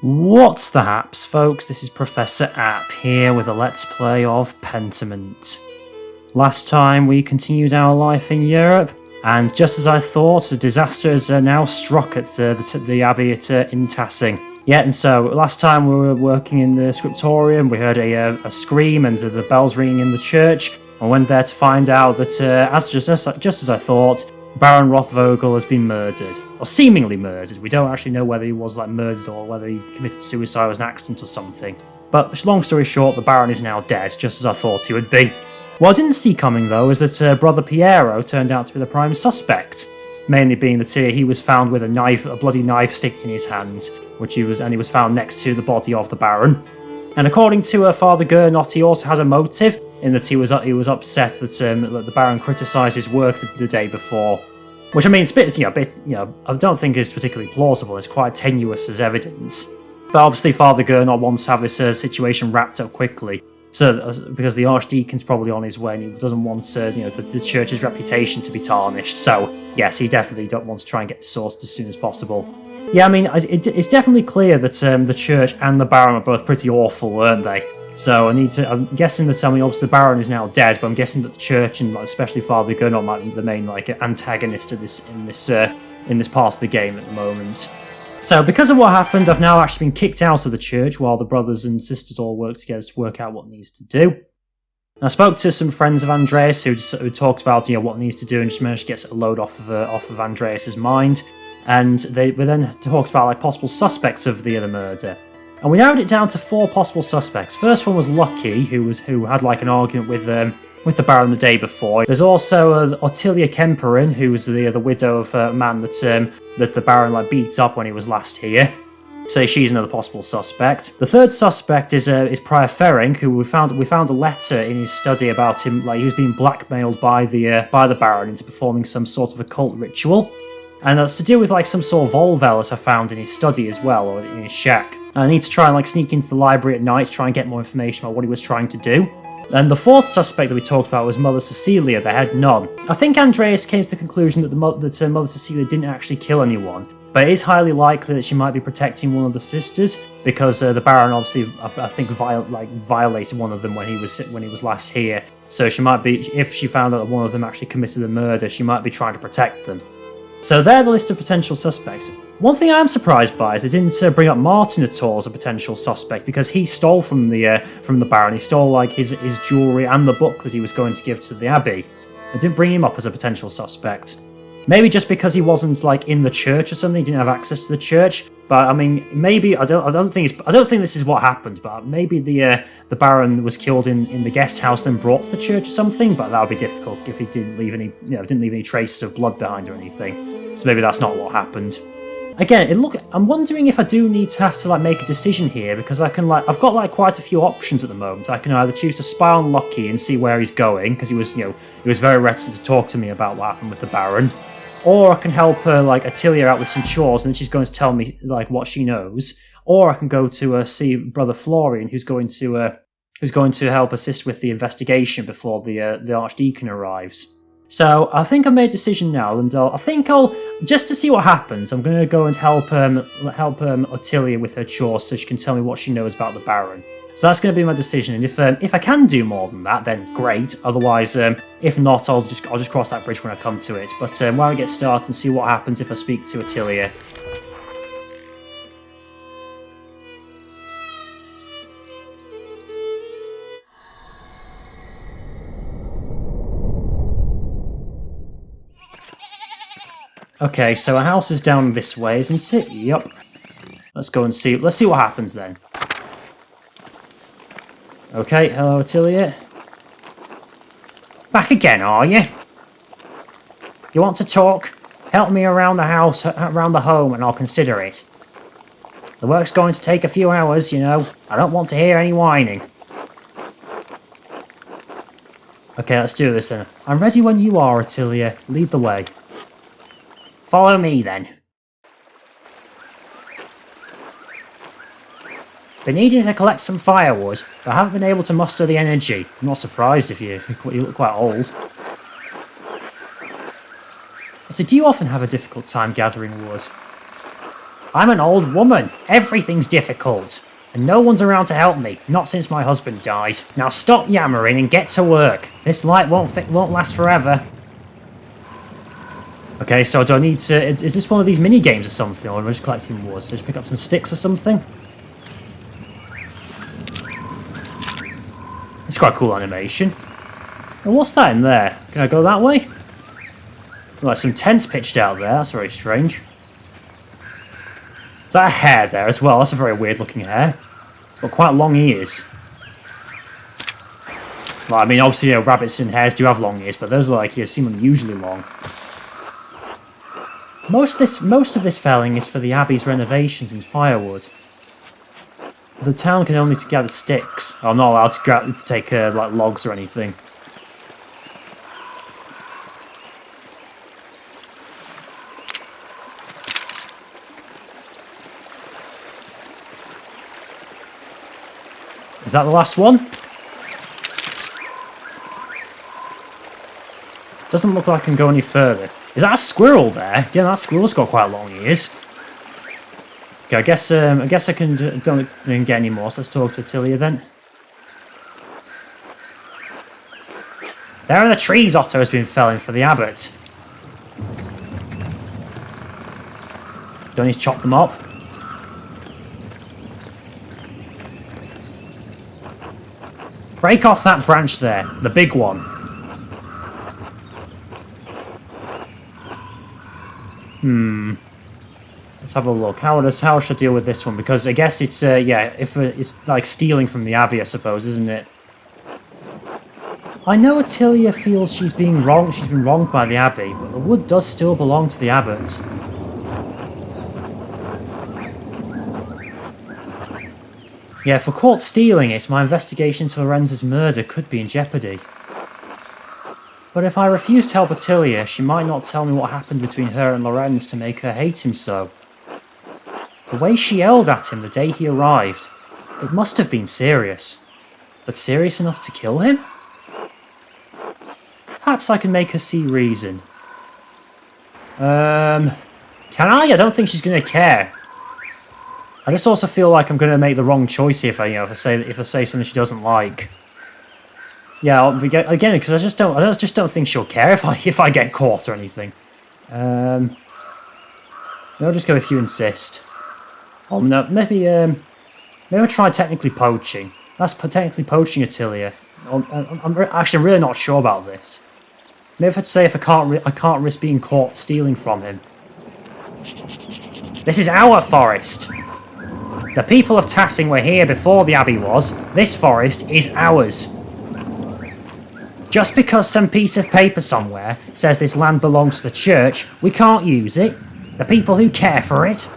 What's the haps, folks? This is Professor App here with a Let's Play of Pentiment. Last time we continued our life in Europe, and just as I thought, a disaster has now struck at the abbey in Tassing. Yeah, and so last time we were working in the scriptorium, we heard a scream and the bells ringing in the church. I went there to find out that, just as I thought, Baron Rothvogel has been murdered, or seemingly murdered. We don't actually know whether he was murdered or whether he committed suicide as an accident or something. But long story short, the Baron is now dead, just as I thought he would be. What I didn't see coming though is that Brother Piero turned out to be the prime suspect, mainly being that he was found with a bloody knife sticking in his hand, he was found next to the body of the Baron. And according to Father Gernot, he also has a motive in that he was upset that the Baron criticised his work the day before, which I mean it's a bit I don't think is particularly plausible. It's quite tenuous as evidence, but obviously Father Gernot wants to have this situation wrapped up quickly. So because the Archdeacon's probably on his way and he doesn't want the church's reputation to be tarnished. So yes, he definitely wants to try and get this sorted as soon as possible. Yeah, I mean, it's definitely clear that the church and the Baron are both pretty awful, weren't they? So I'm guessing that obviously the Baron is now dead, but I'm guessing that the church and especially Father Gernot might be the main antagonist of in this part of the game at the moment. So because of what happened, I've now actually been kicked out of the church while the brothers and sisters all work together to work out what needs to do. And I spoke to some friends of Andreas who talked about what needs to do and just managed to get a load off of Andreas's mind. And they were then talked about possible suspects of the murder, and we narrowed it down to 4 possible suspects. First one was Lucky, who had an argument with the Baron the day before. There's also Otilia Kemperin, who was the widow of a man that the Baron beats up when he was last here. So she's another possible suspect. The third suspect is Prior Ferring, who we found a letter in his study about him, he was being blackmailed by the Baron into performing some sort of occult ritual. And that's to do with some sort of volvel that I found in his study as well, or in his shack. And I need to try and sneak into the library at night to try and get more information about what he was trying to do. And the fourth suspect that we talked about was Mother Cecilia, the head nun. I think Andreas came to the conclusion that Mother Cecilia didn't actually kill anyone, but it is highly likely that she might be protecting one of the sisters, because the Baron obviously, I think, violated one of them when he was last here. So she might be, if she found out that one of them actually committed the murder, she might be trying to protect them. So they're the list of potential suspects. One thing I'm surprised by is they didn't bring up Martin at all as a potential suspect, because he stole from the Baron. He stole his jewellery and the book that he was going to give to the Abbey. They didn't bring him up as a potential suspect. Maybe just because he wasn't in the church or something, he didn't have access to the church. But I mean, maybe I don't think this is what happened. But maybe the Baron was killed in the guest house, then brought to the church or something. But that would be difficult if he didn't leave any traces of blood behind or anything. So maybe that's not what happened. Again, I'm wondering if I do need to have to make a decision here, because I've got quite a few options at the moment. I can either choose to spy on Lucky and see where he's going, because he was very reticent to talk to me about what happened with the Baron, or I can help Otilia out with some chores, and then she's going to tell me what she knows, or I can go to see Brother Florian, who's going to help assist with the investigation before the Archdeacon arrives. So I think I've made a decision now, and I think I'll, just to see what happens, I'm going to go and help Otilia with her chores so she can tell me what she knows about the Baron. So that's going to be my decision, and if I can do more than that, then great. Otherwise, if not, I'll just cross that bridge when I come to it. But why don't we get started and see what happens if I speak to Otilia. Okay, so our house is down this way, isn't it? Yup. Let's go and see. Let's see what happens then. Okay, hello, Otilia. Back again, are you? You want to talk? Help me around the house, around the home, and I'll consider it. The work's going to take a few hours, I don't want to hear any whining. Okay, let's do this then. I'm ready when you are, Otilia. Lead the way. Follow me, then. Been needing to collect some firewood, but I haven't been able to muster the energy. I'm not surprised if you look quite old. So do you often have a difficult time gathering wood? I'm an old woman. Everything's difficult. And no one's around to help me, not since my husband died. Now stop yammering and get to work. This light won't last forever. Okay, so do I need to... Is this one of these mini games or something? Or am I just collecting wood? So just pick up some sticks or something? It's quite a cool animation. And what's that in there? Can I go that way? Like some tents pitched out there. That's very strange. Is that a hare there as well? That's a very weird looking hare. It's got quite long ears. Well, I mean, obviously, rabbits and hares do have long ears, but those are like, seem unusually long. Most of this felling is for the abbey's renovations and firewood. The town can only gather sticks. I'm not allowed to take like logs or anything. Is that the last one? Doesn't look like I can go any further. Is that a squirrel there? Yeah, that squirrel's got quite long ears. Okay, I guess I don't get any more, so let's talk to Otilia then. There are the trees Otto has been felling for the abbot. Don't need to chop them up. Break off that branch there, the big one. Let's have a look. How should I deal with this one? Because I guess it's it's like stealing from the abbey, I suppose, isn't it? I know Otilia feels she's been wronged by the abbey, but the wood does still belong to the abbot. Yeah, if we're caught stealing it, my investigation into Lorenzo's murder could be in jeopardy. But if I refuse to help Otilia, she might not tell me what happened between her and Lorenz to make her hate him so. The way she yelled at him the day he arrived, it must have been serious. But serious enough to kill him? Perhaps I can make her see reason. Can I? I don't think she's going to care. I just also feel like I'm going to make the wrong choice here if I say something she doesn't like. Yeah, again, because I just don't think she'll care if I get caught or anything. I'll just go if you insist. Oh no, maybe I'll try technically poaching. That's technically poaching Otilia. I'm actually really not sure about this. Maybe if I'd say if I can't risk being caught stealing from him. This is our forest. The people of Tassing were here before the abbey was. This forest is ours. Just because some piece of paper somewhere says this land belongs to the church, we can't use it. The people who care for it.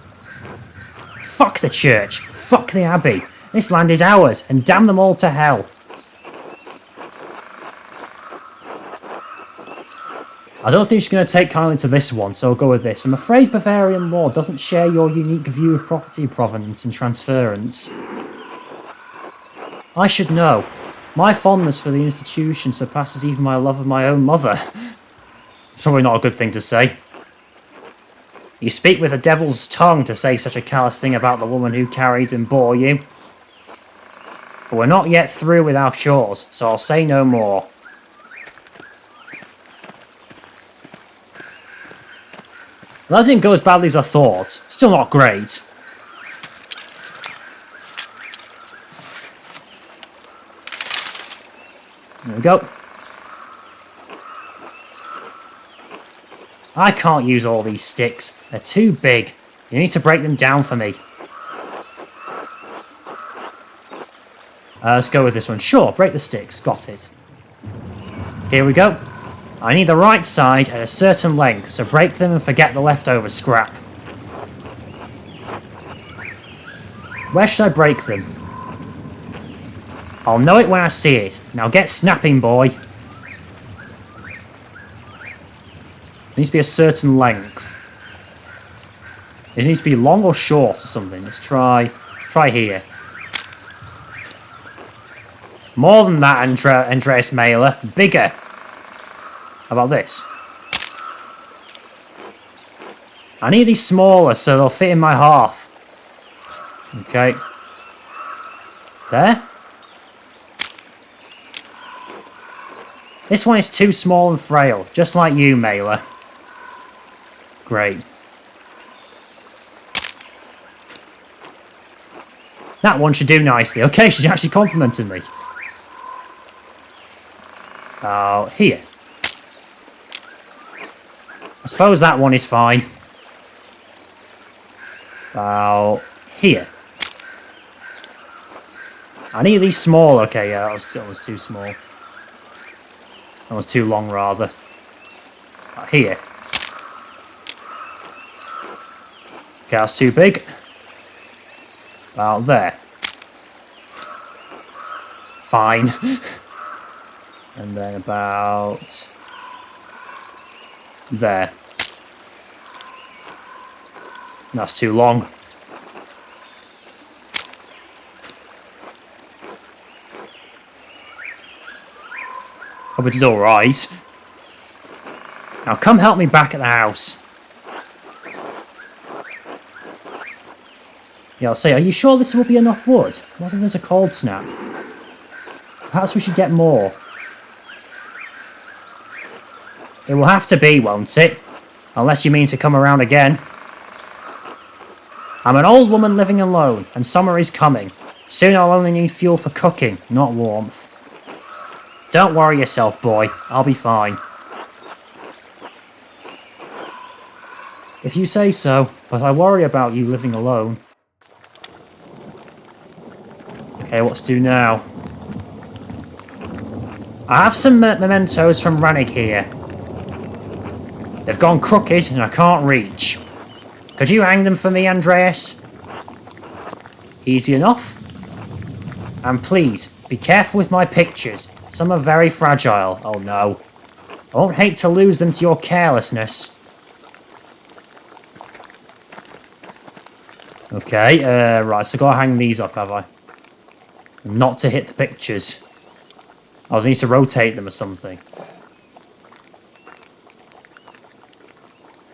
Fuck the church. Fuck the abbey. This land is ours, and damn them all to hell. I don't think she's going to take kindly to this one, so I'll go with this. I'm afraid Bavarian law doesn't share your unique view of property provenance and transference. I should know. My fondness for the institution surpasses even my love of my own mother. It's probably not a good thing to say. You speak with a devil's tongue to say such a callous thing about the woman who carried and bore you. But we're not yet through with our chores, so I'll say no more. Well, that didn't go as badly as I thought. Still not great. There we go. I can't use all these sticks. They're too big. You need to break them down for me. Let's go with this one. Sure, break the sticks. Got it. Here we go. I need the right side at a certain length, so break them and forget the leftover scrap. Where should I break them? I'll know it when I see it. Now get snapping, boy. It needs to be a certain length. It needs to be long or short or something. Let's try here. More than that, Andreas Mailer. Bigger. How about this? I need these smaller so they'll fit in my hearth. Okay. There. This one is too small and frail, just like you, Mailer. Great. That one should do nicely. Okay, she's actually complimenting me. Oh, here. I suppose that one is fine. About here. I need these small. Okay, yeah, that was too small. That was too long, rather. About here. Okay, that's too big. About there. Fine. And then about there. That's too long. Hope it's alright. Now come help me back at the house. Yeah, I'll say, are you sure this will be enough wood? What if there's a cold snap? Perhaps we should get more. It will have to be, won't it? Unless you mean to come around again. I'm an old woman living alone, and summer is coming. Soon I'll only need fuel for cooking, not warmth. Don't worry yourself, boy. I'll be fine. If you say so, but I worry about you living alone. Okay, what's to do now? I have some mementos from Rannig here. They've gone crooked and I can't reach. Could you hang them for me, Andreas? Easy enough. And please, be careful with my pictures. Some are very fragile. Oh no. I won't hate to lose them to your carelessness. Okay, right, so gotta hang these up, have I? Not to hit the pictures. I'll need to rotate them or something.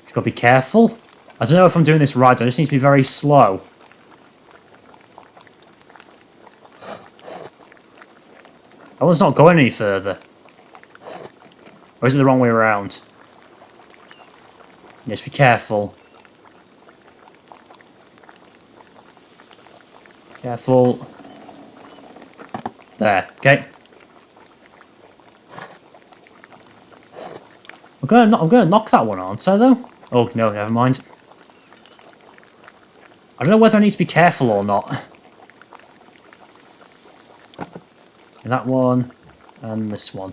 Just gotta be careful. I don't know if I'm doing this right, I just need to be very slow. That one's not going any further. Or is it the wrong way around? Just be careful. Careful. There, okay. I'm gonna knock that one, aren't I, though? Oh, no, never mind. I don't know whether I need to be careful or not. That one, and this one.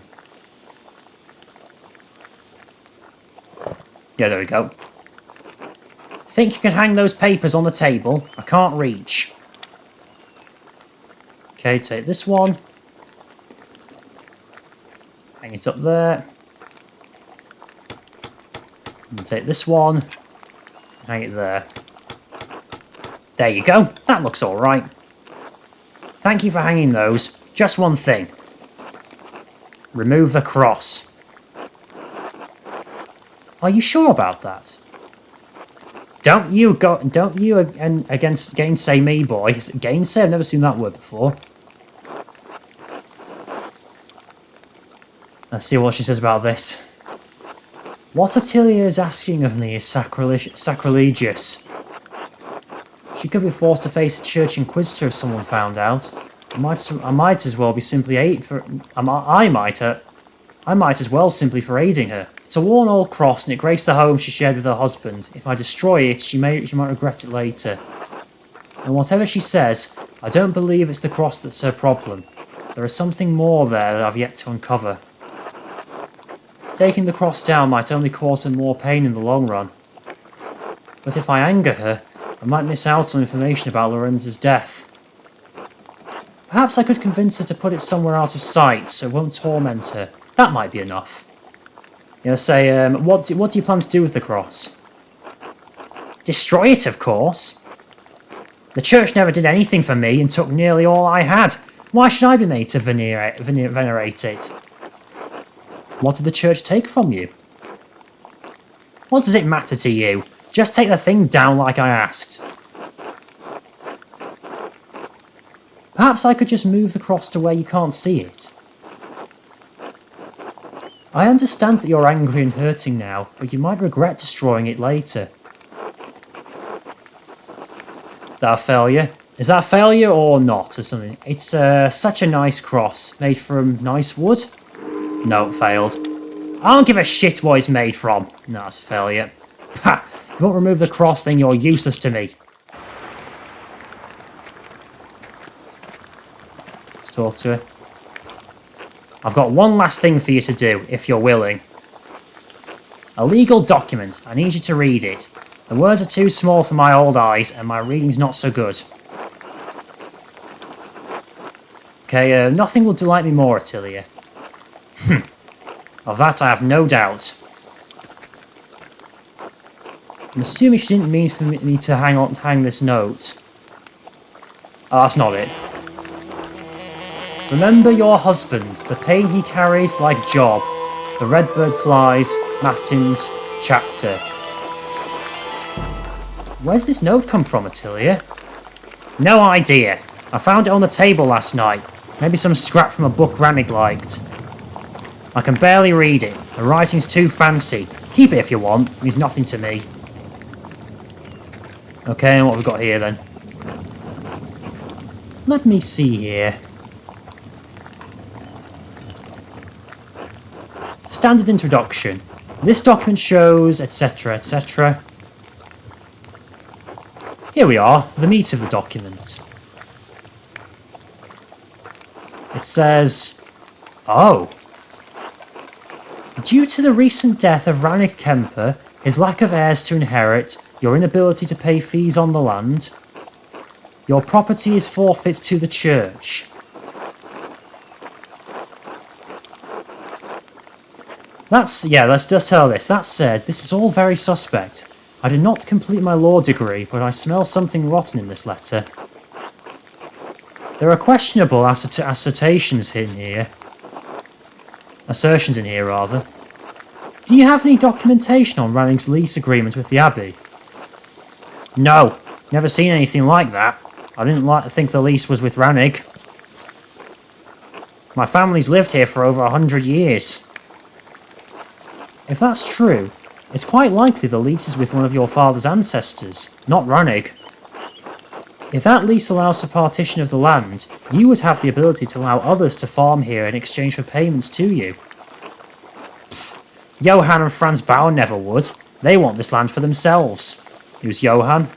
Yeah, there we go. Think you can hang those papers on the table? I can't reach. Okay, take this one. Hang it up there. And take this one. Hang it there. There you go. That looks alright. Thank you for hanging those. Just one thing. Remove the cross. Are you sure about that? Don't you gainsay me, boy. Gainsay? I've never seen that word before. Let's see what she says about this. What Otilia is asking of me is sacrilegious. She could be forced to face a church inquisitor if someone found out. I might as well be simply I might as well simply for aiding her. It's a worn old cross and it graced the home she shared with her husband. If I destroy it, she might regret it later. And whatever she says, I don't believe it's the cross that's her problem. There is something more there that I've yet to uncover. Taking the cross down might only cause her more pain in the long run. But if I anger her, I might miss out on information about Lorenz's death. Perhaps I could convince her to put it somewhere out of sight so it won't torment her. That might be enough. You know, say, what do you plan to do with the cross? Destroy it, of course. The church never did anything for me and took nearly all I had. Why should I be made to venerate it? What did the church take from you? What does it matter to you? Just take the thing down like I asked. Perhaps I could just move the cross to where you can't see it. I understand that you're angry and hurting now, but you might regret destroying it later. That a failure? Is that a failure or not, or something? It's such a nice cross, made from nice wood? No, it failed. I don't give a shit what it's made from. No, it's a failure. Ha! If you won't remove the cross, then you're useless to me. Let's talk to her. I've got one last thing for you to do, if you're willing. A legal document. I need you to read it. The words are too small for my old eyes, and my reading's not so good. Okay, nothing will delight me more, Otilia. Of that I have no doubt. I'm assuming she didn't mean for me to hang this note. Oh, that's not it. Remember your husband, the pain he carries like Job, the redbird flies, matins, chapter. Where's this note come from, Otilia? No idea. I found it on the table last night. Maybe some scrap from a book Rannig liked. I can barely read it. The writing's too fancy. Keep it if you want. It means nothing to me. Okay, and what have we got here then? Let me see here. Standard introduction. This document shows, etc., etc. Here we are, the meat of the document. It says, oh. Due to the recent death of Rannig Kemper, his lack of heirs to inherit, your inability to pay fees on the land, your property is forfeit to the church. Let's just tell this. That said, this is all very suspect. I did not complete my law degree, but I smell something rotten in this letter. There are questionable assertions in here. Assertions in here, rather. Do you have any documentation on Rannig's lease agreement with the abbey? No, never seen anything like that. I didn't like to think the lease was with Rannig. My family's lived here for over 100 years. If that's true, it's quite likely the lease is with one of your father's ancestors, not Rannig. If that lease allows for partition of the land, you would have the ability to allow others to farm here in exchange for payments to you. Pfft, Johann and Franz Bauer never would. They want this land for themselves. Who's Johann?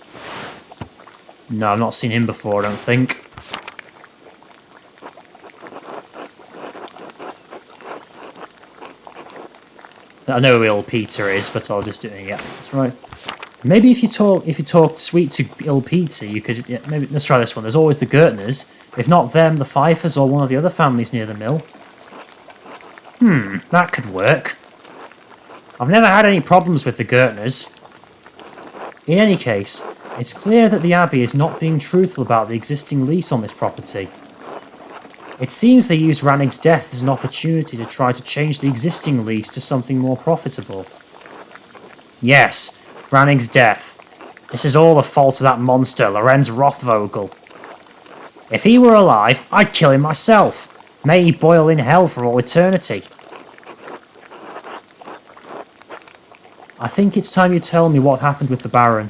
No, I've not seen him before, I don't think. I know who Il Peter is, but I'll just do it. Yeah, that's right. Maybe if you talk sweet to Il Peter, you could. Yeah, maybe let's try this one. There's always the Gertners. If not them, the Pfeiffers or one of the other families near the mill. That could work. I've never had any problems with the Gertners. In any case, it's clear that the abbey is not being truthful about the existing lease on this property. It seems they used Rannig's death as an opportunity to try to change the existing lease to something more profitable. Yes, Rannig's death. This is all the fault of that monster, Lorenz Rothvogel. If he were alive, I'd kill him myself. May he boil in hell for all eternity. I think it's time you tell me what happened with the Baron.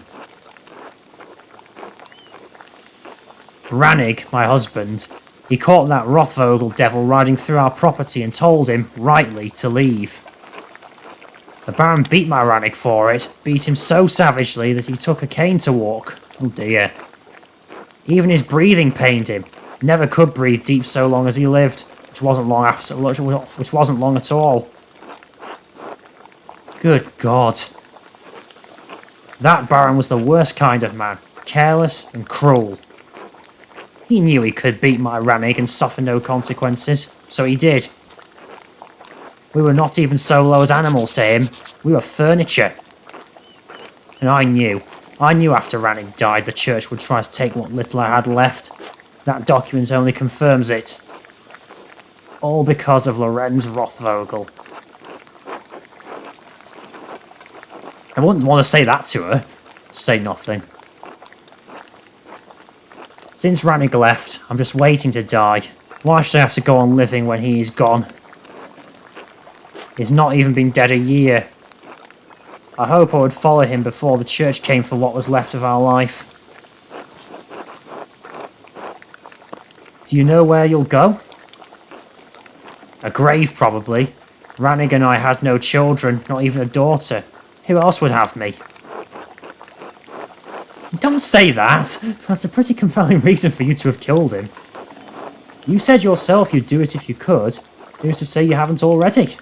Rannig, my husband, he caught that Rothvogel devil riding through our property and told him, rightly, to leave. The Baron beat my Rannig for it, beat him so savagely that he took a cane to walk. Oh dear. Even his breathing pained him. Never could breathe deep so long as he lived, which wasn't long at all. Good God. That Baron was the worst kind of man, careless and cruel. He knew he could beat my Rannig and suffer no consequences, so he did. We were not even so low as animals to him, we were furniture. And I knew after Rannig died the church would try to take what little I had left. That document only confirms it. All because of Lorenz Rothvogel. I wouldn't want to say that to her. Say nothing. Since Rannig left, I'm just waiting to die. Why should I have to go on living when he is gone? He's not even been dead a year. I hope I would follow him before the church came for what was left of our life. Do you know where you'll go? A grave, probably. Rannig and I had no children, not even a daughter. Who else would have me? Don't say that! That's a pretty compelling reason for you to have killed him. You said yourself you'd do it if you could. Who's to say you haven't already?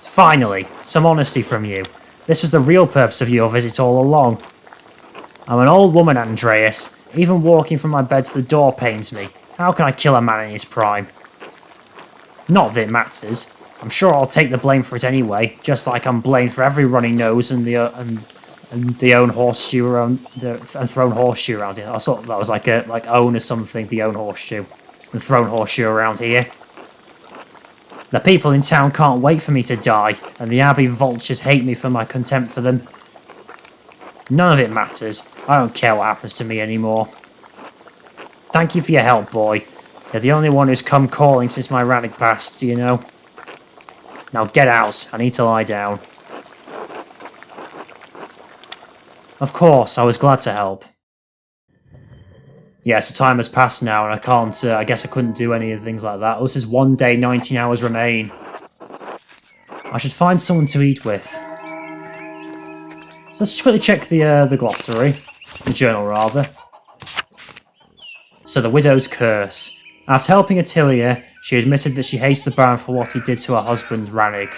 Finally, some honesty from you. This was the real purpose of your visit all along. I'm an old woman, Andreas. Even walking from my bed to the door pains me. How can I kill a man in his prime? Not that it matters. I'm sure I'll take the blame for it anyway, just like I'm blamed for every runny nose and the own horseshoe around and thrown horseshoe around here. I thought that was like own or something. The own horseshoe and thrown horseshoe around here. The people in town can't wait for me to die, and the Abbey vultures hate me for my contempt for them. None of it matters. I don't care what happens to me anymore. Thank you for your help, boy. You're the only one who's come calling since my Rannig passed, do you know? Now get out. I need to lie down. Of course, I was glad to help. Yes, the time has passed now, and I can't, I guess I couldn't do any of the things like that. This is 1 day, 19 hours remain. I should find someone to eat with. So let's just quickly check the glossary. The journal, rather. So, the widow's curse. After helping Otilia, she admitted that she hates the Baron for what he did to her husband, Rannig.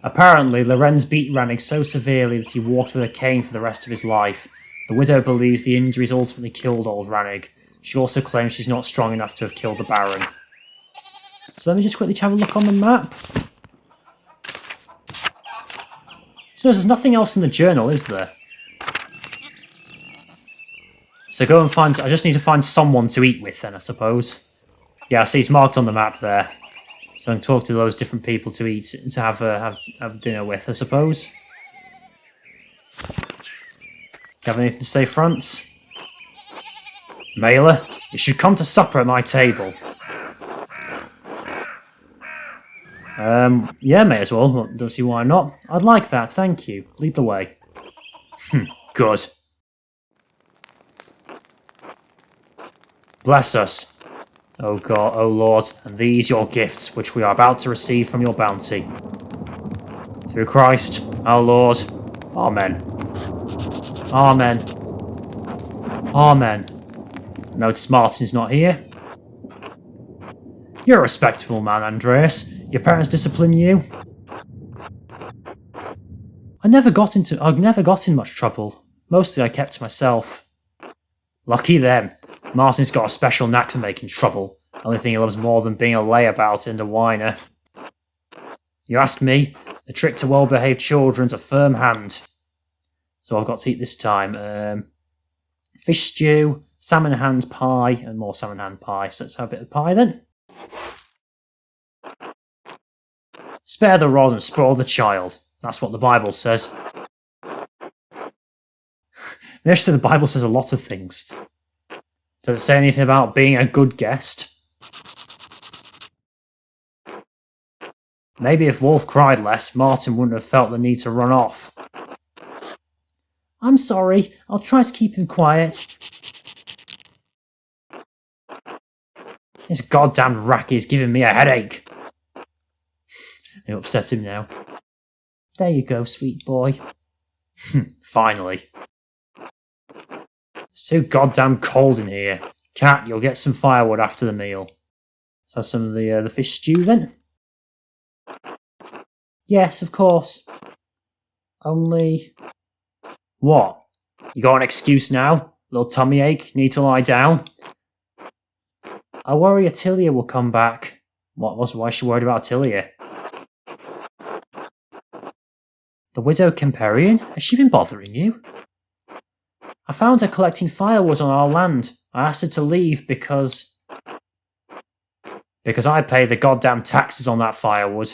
Apparently, Lorenz beat Rannig so severely that he walked with a cane for the rest of his life. The widow believes the injuries ultimately killed old Rannig. She also claims she's not strong enough to have killed the Baron. So let me just quickly have a look on the map. So there's nothing else in the journal, is there? So go and find... I just need to find someone to eat with then, I suppose. Yeah, I see it's marked on the map there. So I can talk to those different people to eat, to have dinner with, I suppose. Have anything to say, Franz? Mailer, you should come to supper at my table. Yeah, may as well. Don't see why not. I'd like that, thank you. Lead the way. Good. Bless us. O God, O Lord, and these your gifts, which we are about to receive from your bounty. Through Christ, our Lord. Amen. Amen. Amen. Notice Martin's not here. You're a respectable man, Andreas. Your parents discipline you? I never got in much trouble. Mostly I kept to myself. Lucky them. Martin's got a special knack for making trouble. Only thing he loves more than being a layabout and a whiner. You ask me, the trick to well-behaved children's a firm hand. So I've got to eat this time. Fish stew, salmon hand pie, and more salmon hand pie. So let's have a bit of pie then. Spare the rod and spoil the child. That's what the Bible says. Actually, the Bible says a lot of things. Does it say anything about being a good guest? Maybe if Wolf cried less, Martin wouldn't have felt the need to run off. I'm sorry, I'll try to keep him quiet. This goddamn Racky is giving me a headache. I upset him now. There you go, sweet boy. Finally. It's too goddamn cold in here. Cat, you'll get some firewood after the meal. So some of the fish stew then? Yes, of course. Only... What? You got an excuse now? Little tummy ache? Need to lie down? I worry Otilia will come back. Why is she worried about Otilia? The widow Kemperian? Has she been bothering you? I found her collecting firewood on our land. I asked her to leave because I pay the goddamn taxes on that firewood.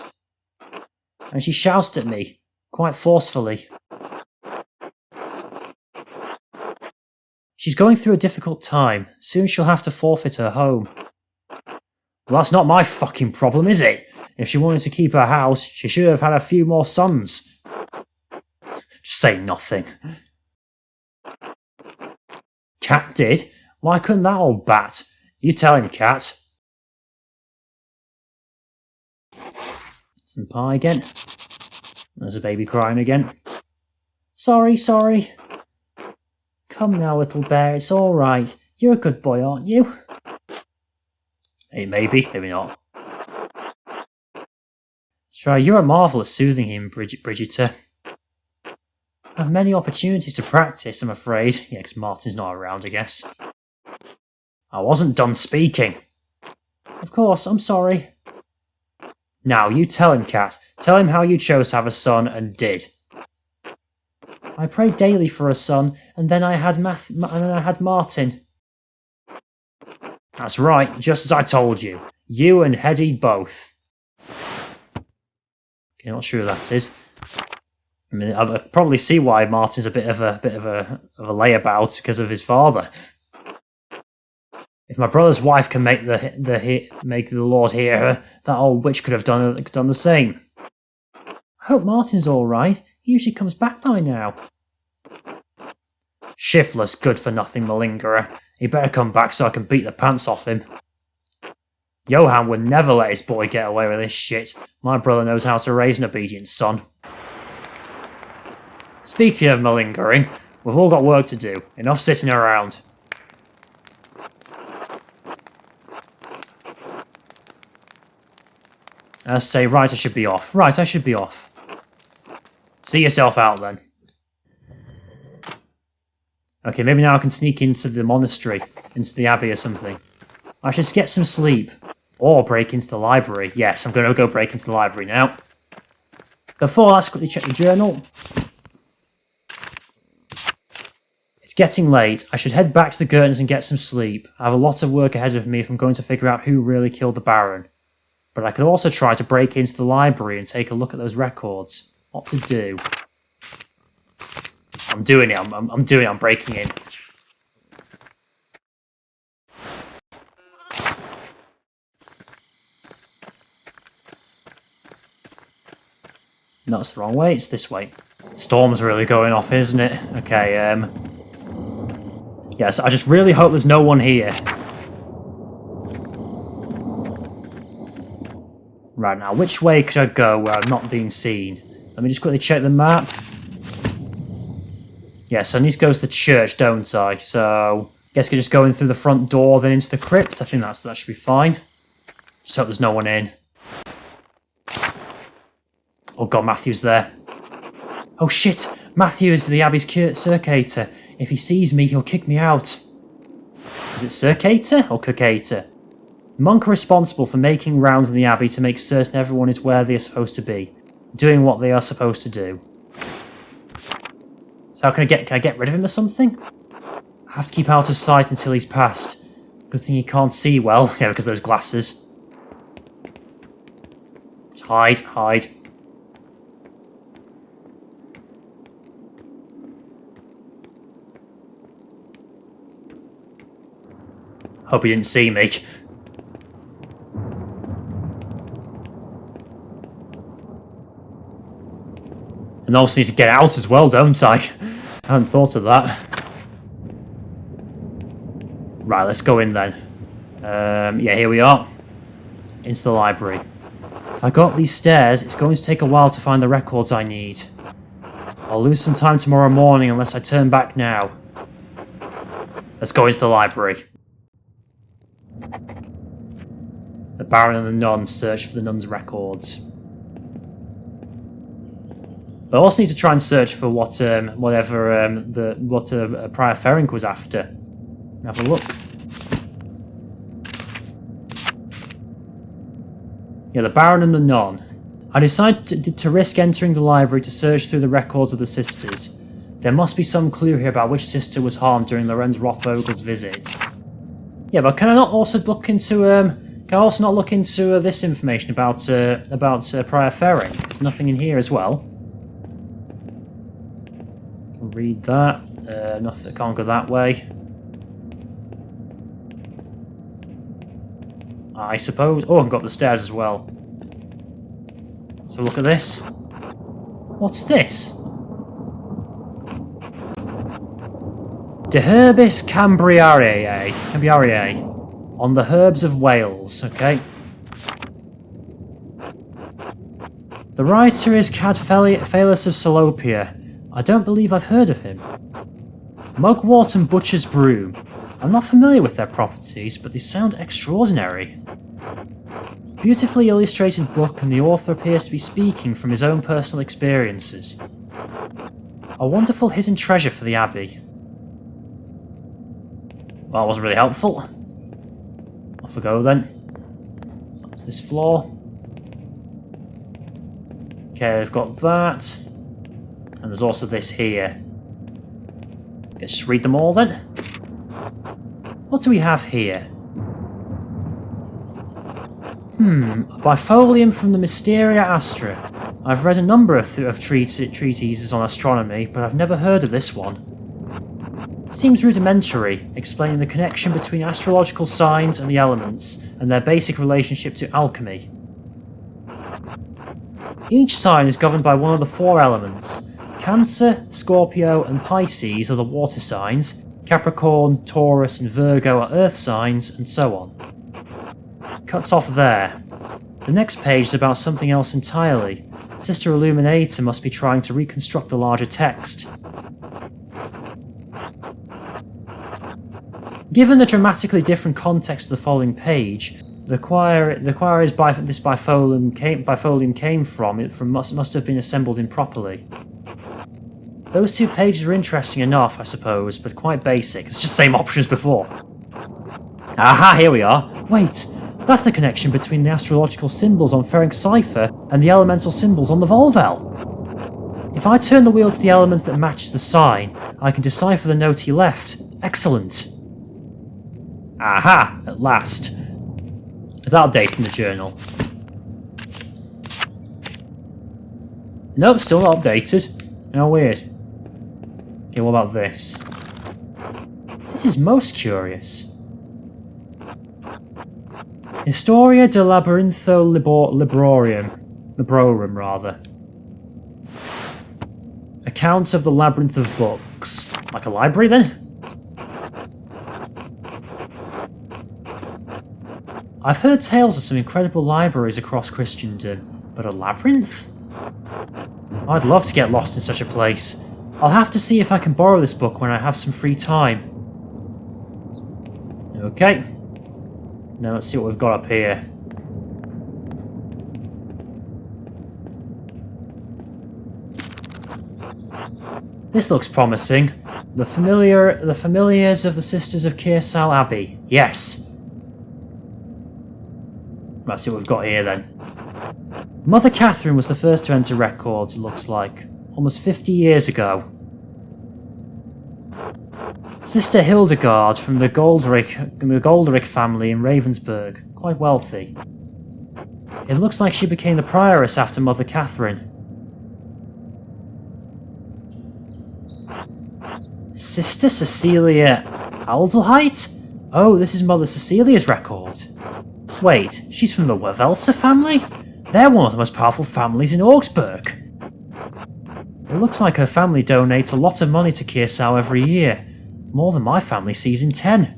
and she shouted at me, quite forcefully. She's going through a difficult time. Soon she'll have to forfeit her home. Well, that's not my fucking problem, is it? If she wanted to keep her house, she should have had a few more sons. Just say nothing. Cat did? Why couldn't that old bat? You tell him, Cat. Some pie again. There's a baby crying again. Sorry, sorry. Come now, little bear, it's all right. You're a good boy, aren't you? Hey, maybe, maybe not. Try, you're a marvel at soothing him, Bridgeter. I have many opportunities to practice, I'm afraid. Yeah, because Martin's not around, I guess. I wasn't done speaking. Of course, I'm sorry. Now, you tell him, Cat. Tell him how you chose to have a son and did. I prayed daily for a son, and then I had Martin. That's right, just as I told you. You and Hetty both. Okay, not sure who that is. I mean, I probably see why Martin's a bit of a layabout because of his father. If my brother's wife can make the Lord hear her, that old witch could have done the same. I hope Martin's all right. He usually comes back by now. Shiftless, good-for-nothing malingerer. He better come back so I can beat the pants off him. Johan would never let his boy get away with this shit. My brother knows how to raise an obedient son. Speaking of malingering, we've all got work to do. Enough sitting around. I say, right, I should be off. Right, I should be off. See yourself out then. Okay, maybe now I can sneak into the monastery, into the abbey or something. I should get some sleep. Or break into the library. Yes, I'm going to go break into the library now. Before, let's quickly check the journal. It's getting late. I should head back to the Gurtons and get some sleep. I have a lot of work ahead of me if I'm going to figure out who really killed the Baron. But I could also try to break into the library and take a look at those records. What to do? I'm doing it. I'm doing it. I'm breaking in. No, it's the wrong way. It's this way. Storm's really going off, isn't it? Okay, yes, I just really hope there's no one here. Right, now, which way could I go where I'm not being seen? Let me just quickly check the map. Yes, I need to go to the church, don't I? So, I guess I could just go in through the front door, then into the crypt. I think that should be fine. Just hope there's no one in. Oh god, Matthew's there. Oh shit! Matthew is the Abbey's circator. If he sees me, he'll kick me out. Is it circator or circator? The monk are responsible for making rounds in the Abbey to make certain everyone is where they are supposed to be, doing what they are supposed to do. So how can I get rid of him or something? I have to keep out of sight until he's passed. Good thing he can't see well, yeah, because of those glasses. Just hide. Hope he didn't see me. And also need to get out as well, don't I? I hadn't thought of that. Right, let's go in then. Yeah, here we are. Into the library. If I go up these stairs, it's going to take a while to find the records I need. I'll lose some time tomorrow morning unless I turn back now. Let's go into the library. The Baron and the nun search for the nun's records. But I also need to try and search for what Prior Ferenc was after. Have a look. Yeah, the Baron and the nun. I decided to risk entering the library to search through the records of the sisters. There must be some clue here about which sister was harmed during Lorenz Rothvogel's visit. Yeah, but can I not also look into Can I also not look into this information about prior ferrying? There's nothing in here as well. Can read that. Nothing. Can't go that way. I suppose. Oh, I can go up the stairs as well. So look at this. What's this? De Herbis Cambriariae. On the herbs of Wales, okay. The writer is Cadphalus of Salopia. I don't believe I've heard of him. Mugwort and Butcher's Broom. I'm not familiar with their properties, but they sound extraordinary. Beautifully illustrated book, and the author appears to be speaking from his own personal experiences. A wonderful hidden treasure for the Abbey. Well, that wasn't really helpful. Off we go then. What's this floor? Okay, I've got that. And there's also this here. Let's just read them all then. What do we have here? Bifolium from the Mysteria Astra. I've read a number of treatises on astronomy, but I've never heard of this one. It seems rudimentary, explaining the connection between astrological signs and the elements, and their basic relationship to alchemy. Each sign is governed by one of the 4 elements. Cancer, Scorpio, and Pisces are the water signs, Capricorn, Taurus, and Virgo are earth signs, and so on. Cuts off there. The next page is about something else entirely. Sister Illuminator must be trying to reconstruct the larger text. Given the dramatically different context of the following page, the choir this bifolium came from must have been assembled improperly. Those 2 pages are interesting enough, I suppose, but quite basic. It's just the same options before. Aha, here we are. Wait, that's the connection between the astrological symbols on Ferenc cipher and the elemental symbols on the Volvel. If I turn the wheel to the element that matches the sign, I can decipher the note he left. Excellent. Aha, at last. Is that updated in the journal? Nope, still not updated. How weird. Okay, what about this? This is most curious. Historia de Labyrintho Librorum, rather. Accounts of the Labyrinth of Books. Like a library, then? I've heard tales of some incredible libraries across Christendom, but a labyrinth? I'd love to get lost in such a place. I'll have to see if I can borrow this book when I have some free time. Okay. Now let's see what we've got up here. This looks promising. The familiars of the Sisters of Kearsal Abbey. Yes. Let's see what we've got here then. Mother Catherine was the first to enter records, it looks like. Almost 50 years ago. Sister Hildegard from the Golderick family in Ravensburg. Quite wealthy. It looks like she became the prioress after Mother Catherine. Sister Cecilia Aldelheit? Oh, this is Mother Cecilia's record. Wait, she's from the Wavelsa family? They're one of the most powerful families in Augsburg. It looks like her family donates a lot of money to Kearsau every year. More than my family sees in 10.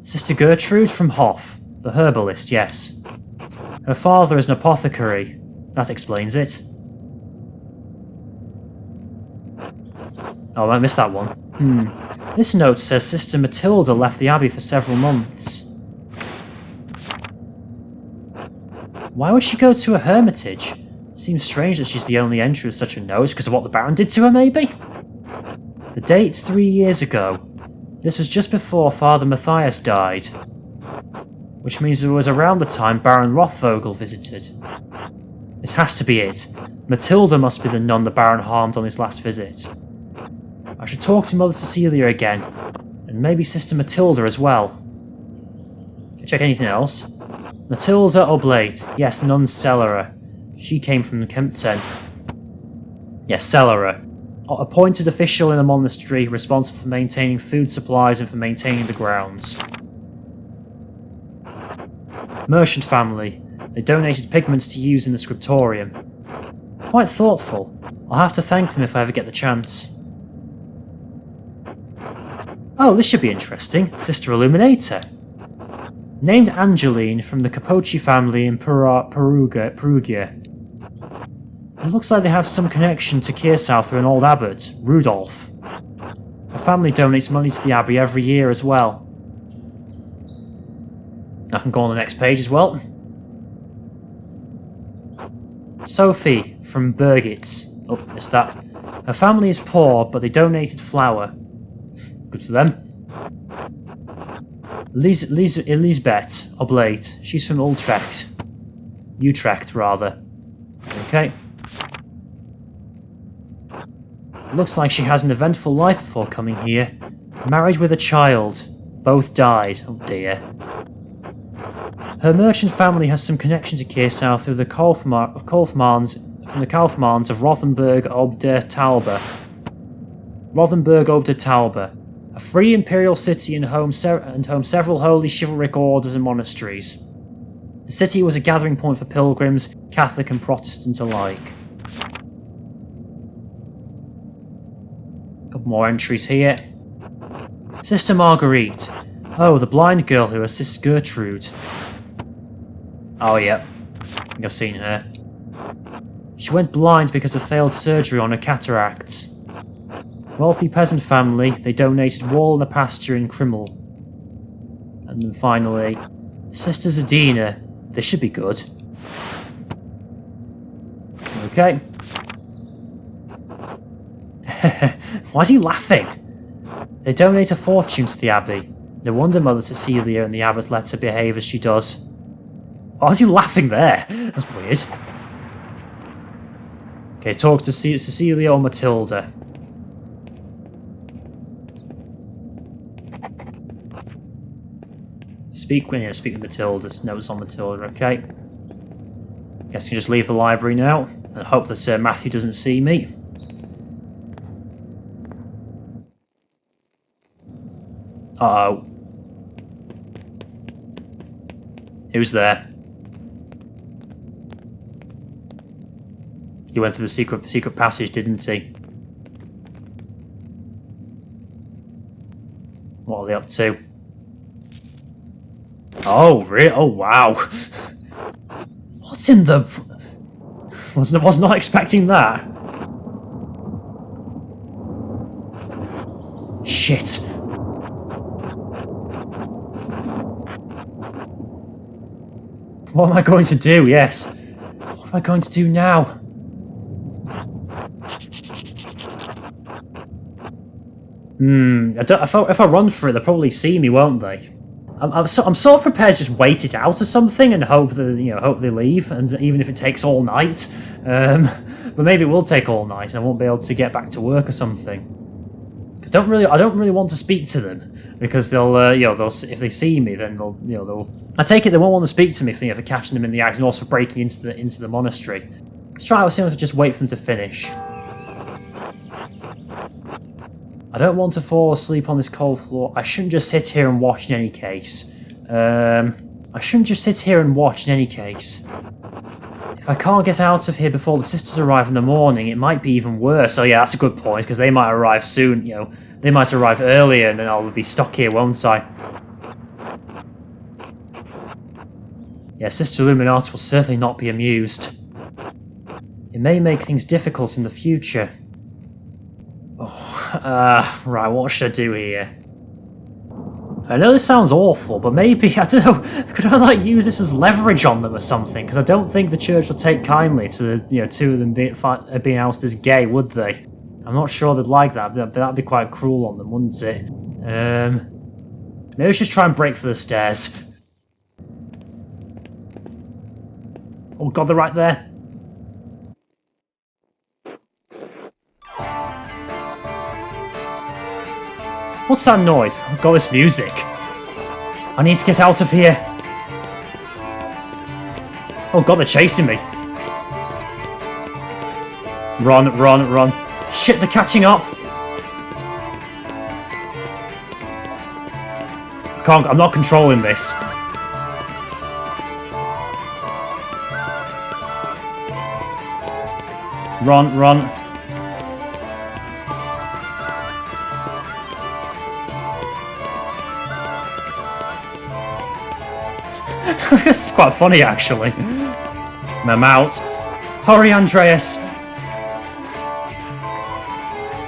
Sister Gertrude from Hoff, the herbalist, yes. Her father is an apothecary. That explains it. Oh, I missed that one. This note says Sister Matilda left the Abbey for several months. Why would she go to a hermitage? Seems strange that she's the only entry with such a note because of what the Baron did to her, maybe? The date's 3 years ago. This was just before Father Matthias died. Which means it was around the time Baron Rothvogel visited. This has to be it. Matilda must be the nun the Baron harmed on his last visit. I should talk to Mother Cecilia again, and And maybe Sister Matilda as well. Check anything else. Matilda Oblate. Yes, nun cellarer. She came from Kempton. Yes, cellarer. Appointed official in a monastery, responsible for maintaining food supplies and for maintaining the grounds. Merchant family. They donated pigments to use in the scriptorium. Quite thoughtful. I'll have to thank them if I ever get the chance. Oh, this should be interesting. Sister Illuminator. Named Angeline from the Capocci family in Perugia. It looks like they have some connection to Kearsau through an old abbot, Rudolph. Her family donates money to the abbey every year as well. I can go on the next page as well. Sophie from Birgitz. Oh, missed that. Her family is poor, but they donated flour. Good for them. Elisabeth Oblate. She's from Utrecht. Utrecht, rather. Okay. Looks like she has an eventful life before coming here. Married with a child. Both died. Oh dear. Her merchant family has some connection to Kearsau through the Kaufmanns of Rothenburg ob der Taube. Rothenburg ob der Taube. A free imperial city and home several holy chivalric orders and monasteries. The city was a gathering point for pilgrims, Catholic and Protestant alike. Couple more entries here. Sister Marguerite. Oh, the blind girl who assists Gertrude. Oh, yeah. I think I've seen her. She went blind because of failed surgery on her cataracts. Wealthy peasant family, they donated wool and a pasture in Krimmel. And then finally, Sister Zadina. They should be good. Okay. Why is he laughing? They donate a fortune to the abbey. No wonder Mother Cecilia and the abbot let her behave as she does. Why is he laughing there? That's weird. Okay, talk to Cecilia or Matilda. Speak with Matilda. Notes on Matilda, okay. Guess I can just leave the library now and hope that Matthew doesn't see me. Uh-oh. Who's there? He went through the secret passage, didn't he? What are they up to? Oh, really? Oh, wow. What's in the... Was not expecting that. Shit. What am I going to do? Yes. What am I going to do now? If I run for it, they'll probably see me, won't they? I'm sort of prepared to just wait it out or something and hope that hope they leave, and even if it takes all night, but maybe it will take all night and I won't be able to get back to work or something. Because I don't really want to speak to them because they'll if they see me then they'll I take it they won't want to speak to me for catching them in the act and also breaking into the monastery. Let's try out to just wait for them to finish. I don't want to fall asleep on this cold floor. I shouldn't just sit here and watch in any case. I shouldn't just sit here and watch in any case. If I can't get out of here before the sisters arrive in the morning, it might be even worse. Oh yeah, that's a good point, because they might arrive soon, They might arrive earlier and then I'll be stuck here, won't I? Yeah, Sister Illuminati will certainly not be amused. It may make things difficult in the future. Oh, right, what should I do here? I know this sounds awful, but maybe, I don't know, could I use this as leverage on them or something? Because I don't think the church will take kindly to the, two of them being ousted as gay, would they? I'm not sure they'd like that. That'd be quite cruel on them, wouldn't it? Maybe let's just try and break for the stairs. Oh god, they're right there. What's that noise? I've got this music. I need to get out of here. Oh god, they're chasing me. Run, run, run. Shit, they're catching up. I'm not controlling this. Run, run. This is quite funny, actually. I'm out. Hurry, Andreas.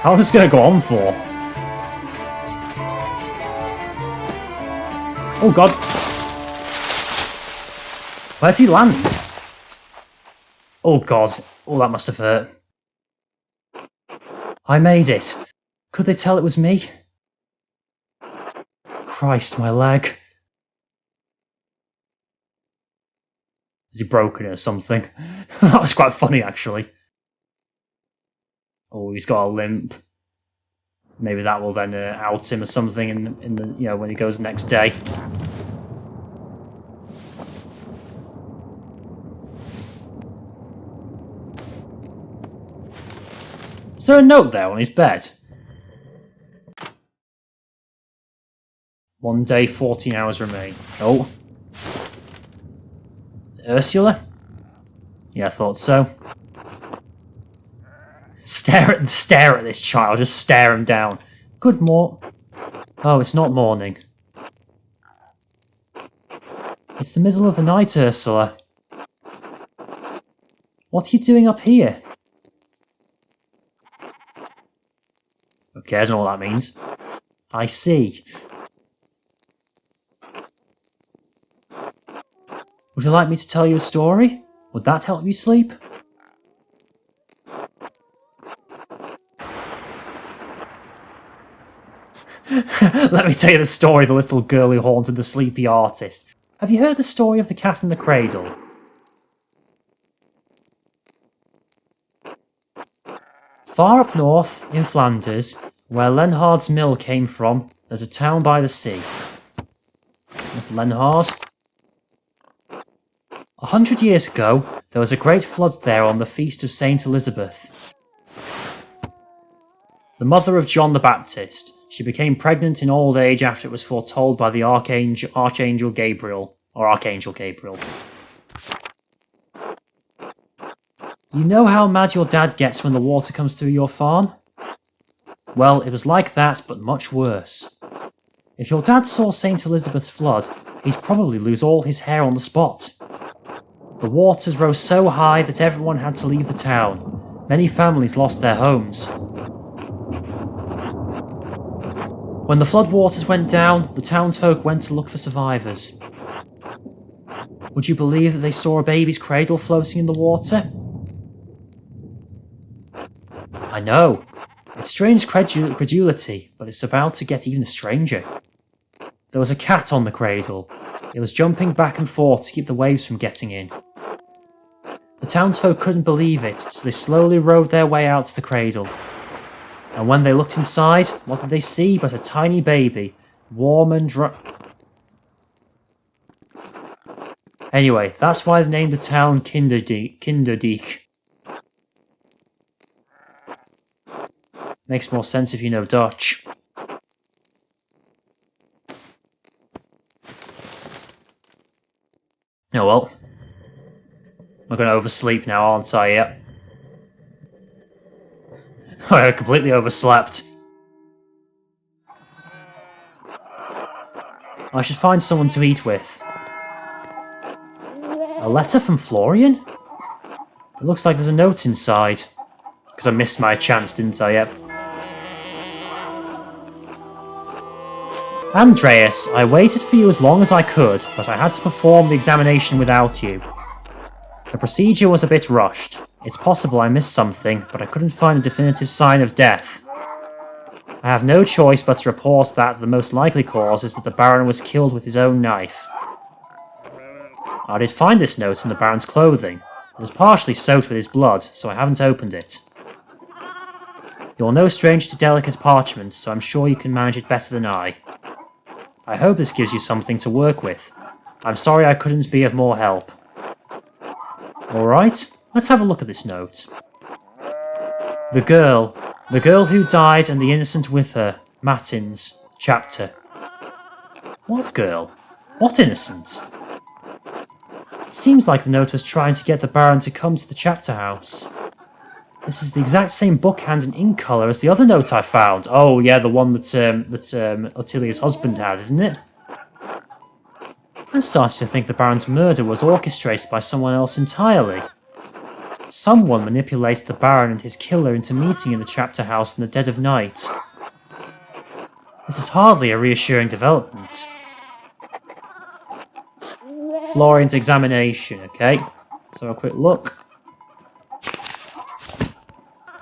How long is this going to go on for? Oh god. Where's he land? Oh god. Oh, that must have hurt. I made it. Could they tell it was me? Christ, my leg. Has he broken it or something? That was quite funny, actually. Oh, he's got a limp. Maybe that will then out him or something in the when he goes the next day. Is there a note there on his bed? 1 day, 14 hours remain. Oh. Ursula? Yeah, I thought so. Stare at this child, just stare him down. Good morning. Oh, it's not morning. It's the middle of the night, Ursula. What are you doing up here? Okay, I don't know what that means. I see. Would you like me to tell you a story? Would that help you sleep? Let me tell you the story of the little girl who haunted the sleepy artist. Have you heard the story of the cat in the cradle? Far up north, in Flanders, where Lenhard's mill came from, there's a town by the sea. That's Lenhard. 100 years ago, there was a great flood there on the feast of Saint Elizabeth, the mother of John the Baptist. She became pregnant in old age after it was foretold by the Archangel Gabriel. You know how mad your dad gets when the water comes through your farm? Well, it was like that, but much worse. If your dad saw Saint Elizabeth's flood, he'd probably lose all his hair on the spot. The waters rose so high that everyone had to leave the town. Many families lost their homes. When the flood waters went down, the townsfolk went to look for survivors. Would you believe that they saw a baby's cradle floating in the water? I know. It's strange credulity, but it's about to get even stranger. There was a cat on the cradle. It was jumping back and forth to keep the waves from getting in. The townsfolk couldn't believe it, so they slowly rowed their way out to the cradle. And when they looked inside, what did they see but a tiny baby, warm and dry. Anyway, that's why they named the town Kinderdiek. Makes more sense if you know Dutch. Oh well. I'm going to oversleep now, aren't I? Yep. I completely overslept. I should find someone to eat with. A letter from Florian? It looks like there's a note inside. Because I missed my chance, didn't I? Yep. Andreas, I waited for you as long as I could, but I had to perform the examination without you. The procedure was a bit rushed. It's possible I missed something, but I couldn't find a definitive sign of death. I have no choice but to report that the most likely cause is that the Baron was killed with his own knife. I did find this note in the Baron's clothing. It was partially soaked with his blood, so I haven't opened it. You're no stranger to delicate parchment, so I'm sure you can manage it better than I. I hope this gives you something to work with. I'm sorry I couldn't be of more help. Alright, let's have a look at this note. The girl who died and the innocent with her, Matins, chapter. What girl? What innocent? It seems like the note was trying to get the Baron to come to the chapter house. This is the exact same bookhand and ink colour as the other note I found. Oh yeah, the one that Otilia's husband had, isn't it? I'm starting to think the Baron's murder was orchestrated by someone else entirely. Someone manipulated the Baron and his killer into meeting in the chapter house in the dead of night. This is hardly a reassuring development. Florian's examination, okay? So a quick look.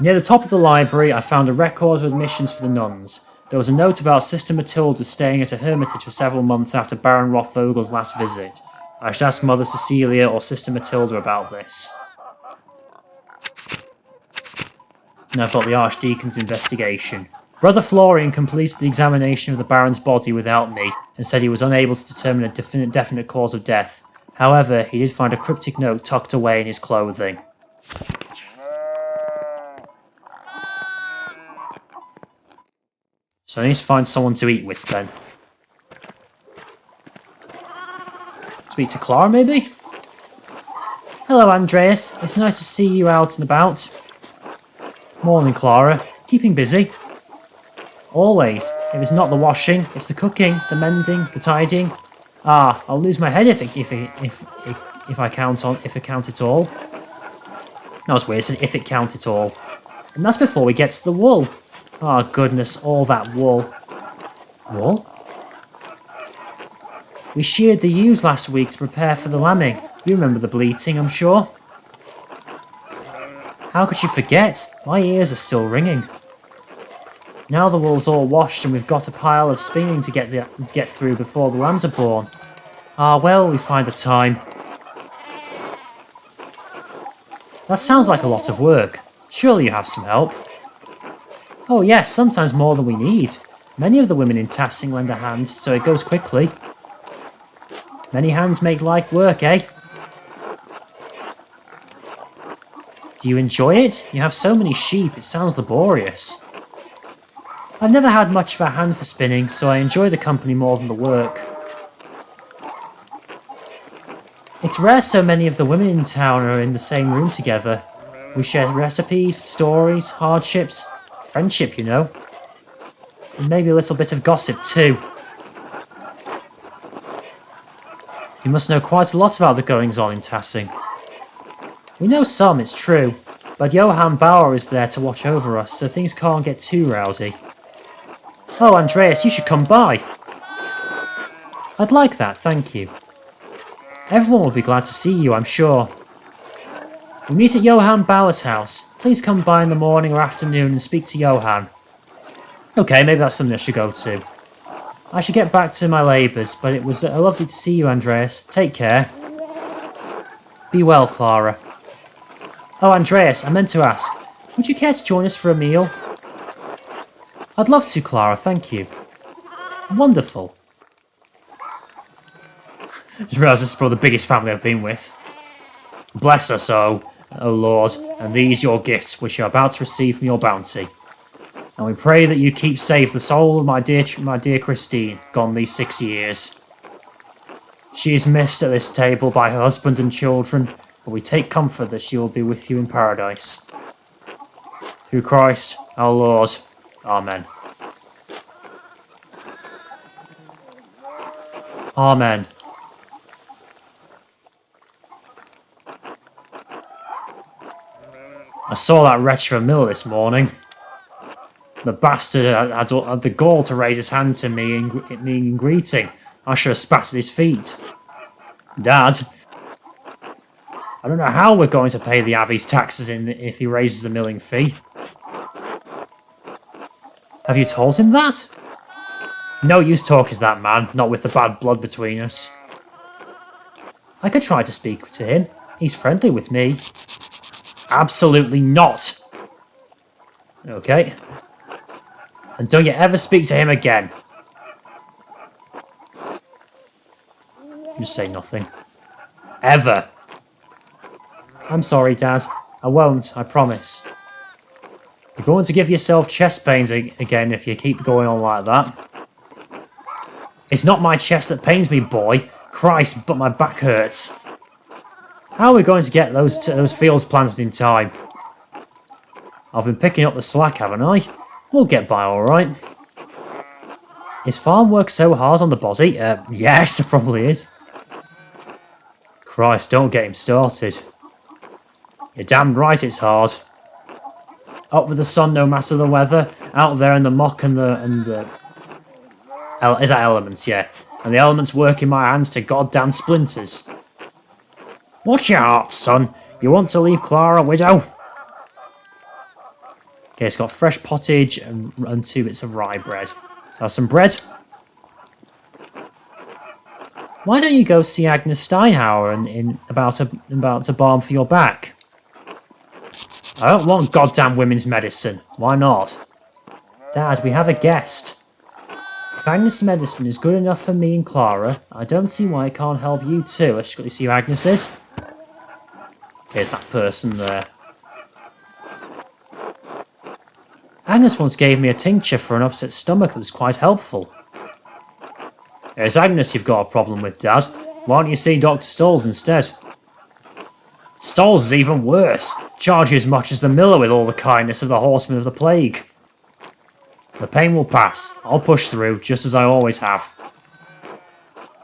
Near the top of the library, I found a record of admissions for the nuns. There was a note about Sister Matilda staying at a hermitage for several months after Baron Rothvogel's last visit. I should ask Mother Cecilia or Sister Matilda about this. And I've got the Archdeacon's investigation. Brother Florian completed the examination of the Baron's body without me, and said he was unable to determine a definite cause of death. However, he did find a cryptic note tucked away in his clothing. So I need to find someone to eat with then. Speak to Clara, maybe? Hello, Andreas. It's nice to see you out and about. Morning, Clara. Keeping busy? Always. If it's not the washing, it's the cooking, the mending, the tidying. Ah, I'll lose my head if I count it all. That was weird. It said if it count it all, and that's before we get to the wool. Ah, goodness, all that wool. Wool? We sheared the ewes last week to prepare for the lambing. You remember the bleating, I'm sure. How could you forget? My ears are still ringing. Now the wool's all washed and we've got a pile of spinning to get through before the lambs are born. Ah, well, we find the time. That sounds like a lot of work. Surely you have some help. Oh yes, sometimes more than we need. Many of the women in Tassing lend a hand, so it goes quickly. Many hands make light work, eh? Do you enjoy it? You have so many sheep, it sounds laborious. I've never had much of a hand for spinning, so I enjoy the company more than the work. It's rare so many of the women in town are in the same room together. We share recipes, stories, hardships, friendship, you know. And maybe a little bit of gossip too. You must know quite a lot about the goings-on in Tassing. We know some, it's true, but Johann Bauer is there to watch over us, so things can't get too rowdy. Oh, Andreas, you should come by. I'd like that, thank you. Everyone will be glad to see you, I'm sure. We meet at Johann Bauer's house. Please come by in the morning or afternoon and speak to Johann. Okay, maybe that's something I should go to. I should get back to my labours, but it was lovely to see you, Andreas. Take care. Be well, Clara. Oh, Andreas, I meant to ask, would you care to join us for a meal? I'd love to, Clara, thank you. Wonderful. Just realised this is probably the biggest family I've been with. Bless us, O Lord, and these your gifts which you are about to receive from your bounty. And we pray that you keep safe the soul of my dear Christine, gone these 6 years. She is missed at this table by her husband and children, but we take comfort that she will be with you in paradise. Through Christ, our Lord. Amen. Amen. I saw that wretch of a miller this morning. The bastard had the gall to raise his hand to me in greeting. I should have spat at his feet. Dad, I don't know how we're going to pay the Abbey's taxes if he raises the milling fee. Have you told him that? No use talking to that man, not with the bad blood between us. I could try to speak to him. He's friendly with me. Absolutely not! Okay. And don't you ever speak to him again. Just say nothing. Ever. I'm sorry, Dad. I won't, I promise. You're going to give yourself chest pains again if you keep going on like that. It's not my chest that pains me, boy. Christ, but my back hurts. How are we going to get those fields planted in time? I've been picking up the slack, haven't I? We'll get by alright. Is farm work so hard on the body? Yes, it probably is. Christ, don't get him started. You're damn right it's hard. Up with the sun no matter the weather. Out there in the muck is that elements, yeah. And the elements work in my hands to goddamn splinters. Watch your heart, son. You want to leave Clara a widow? Okay, it's got fresh pottage and 2 bits of rye bread. So have some bread. Why don't you go see Agnes Steinhauer about a balm for your back? I don't want goddamn women's medicine. Why not? Dad, we have a guest. If Agnes' medicine is good enough for me and Clara, I don't see why it can't help you too. Let's quickly see who Agnes is. Here's that person there. Agnes once gave me a tincture for an upset stomach that was quite helpful. It's Agnes you've got a problem with, Dad. Why don't you see Dr. Stolz instead? Stolz is even worse. Charge you as much as the miller with all the kindness of the horsemen of the plague. The pain will pass. I'll push through, just as I always have.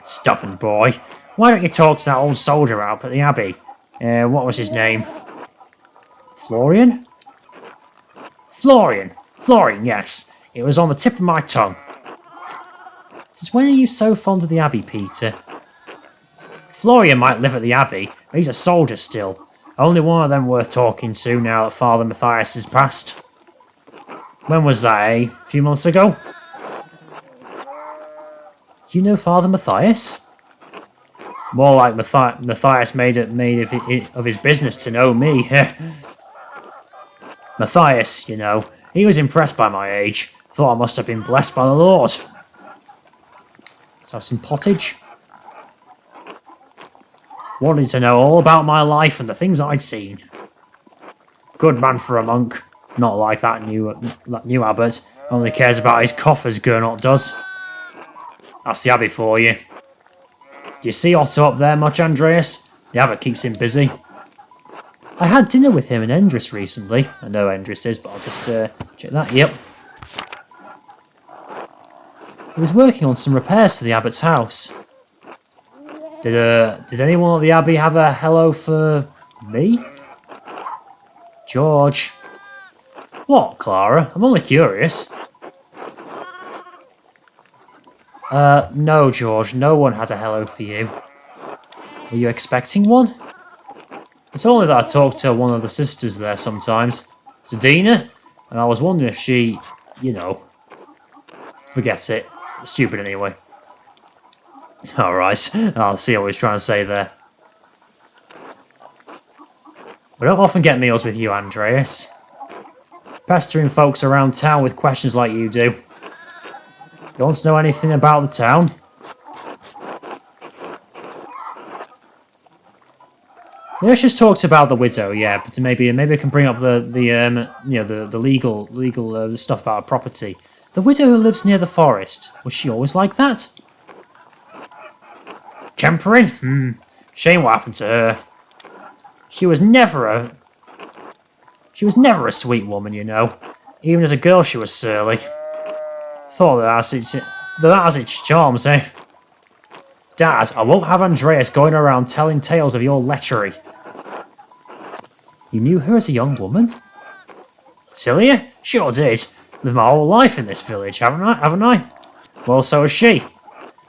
Stubborn boy. Why don't you talk to that old soldier out at the abbey? What was his name? Florian? Florian, yes. It was on the tip of my tongue. Since when are you so fond of the abbey, Peter? Florian might live at the abbey, but he's a soldier still. Only one of them worth talking to now that Father Matthias has passed. When was that, eh? A few months ago? You know Father Matthias? More like Matthias made of his business to know me. Matthias, you know, he was impressed by my age. Thought I must have been blessed by the Lord. Let's have some pottage. Wanted to know all about my life and the things I'd seen. Good man for a monk. Not like that new abbot. Only cares about his coffers, Gernot does. That's the abbey for you. Do you see Otto up there much, Andreas? The abbot keeps him busy. I had dinner with him in Endris recently. I know Endris is, but I'll just check that. Yep. He was working on some repairs to the abbot's house. Did anyone at the abbey have a hello for me? George. What, Clara? I'm only curious. No, George. No one had a hello for you. Were you expecting one? It's only that I talk to one of the sisters there sometimes. Sedina? And I was wondering if she, you know... Forget it. Stupid anyway. Alright, I'll see what he's trying to say there. We don't often get meals with you, Andreas. Pestering folks around town with questions like you do. You want to know anything about the town? Let's just talk about the widow, yeah, but maybe I can bring up the legal stuff about her property. The widow who lives near the forest, was she always like that? Kemperin? Shame what happened to her. She was never a sweet woman, you know. Even as a girl she was surly. Thought that has its charms, eh? Dad, I won't have Andreas going around telling tales of your lechery. You knew her as a young woman? Otilia? Sure did. Lived my whole life in this village, haven't I? Well, so has she.